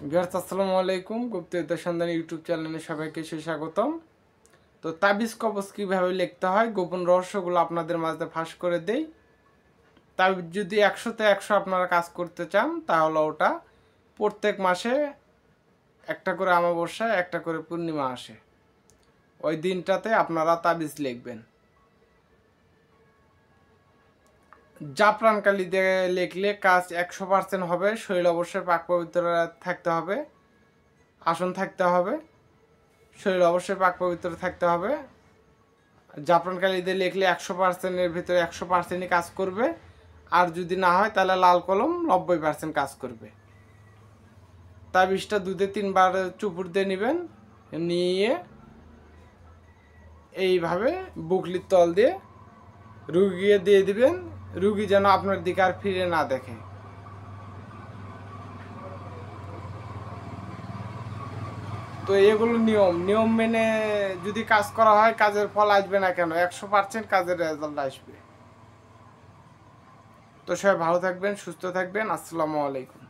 Viewers আসসালামু আলাইকুম, গুপ্তবিদ্যা সন্ধান ইউটিউব চ্যানেলে সবাইকে স্বাগতম। তো তাবিজ কবজ কীভাবে লিখতে হয়, গোপন রহস্যগুলো আপনাদের মাঝে ফাঁস করে দেই। তাবিজ যদি 100তে 100 আপনারা কাজ করতে চান, তাহলে ওটা প্রত্যেক মাসে একটা করে অমাবস্যায় একটা করে পূর্ণিমা আসে, ওই দিনটাতে আপনারা তাবিজ লিখবেন। জাফরানকালি দিয়ে লিখলে কাজ 100% হবে। শরীর অবশ্যই পাক পবিত্র থাকতে হবে, আসন থাকতে হবে, শরীর অবশ্যই পাক পবিত্র থাকতে হবে। জাফরান কালি দিয়ে লিখলে 100%-এর ভিতরে 100%ই কাজ করবে, আর যদি না হয় তাহলে লাল কলম 90% কাজ করবে। তাবিজটা দুধে 3 বার চুপুর দিয়ে নেবেন, নিয়ে এইভাবে বুকলির তল দিয়ে রুগিয়ে দিয়ে দিবেন, রুগী যেন আপনার দিকে আর ফিরে না দেখে। তো এগুলো নিয়ম মেনে যদি কাজ করা হয়, কাজের ফল আসবে না কেন, 100% কাজের রেজাল্ট আসবে। তো সবাই ভালো থাকবেন, সুস্থ থাকবেন। আসসালামু আলাইকুম।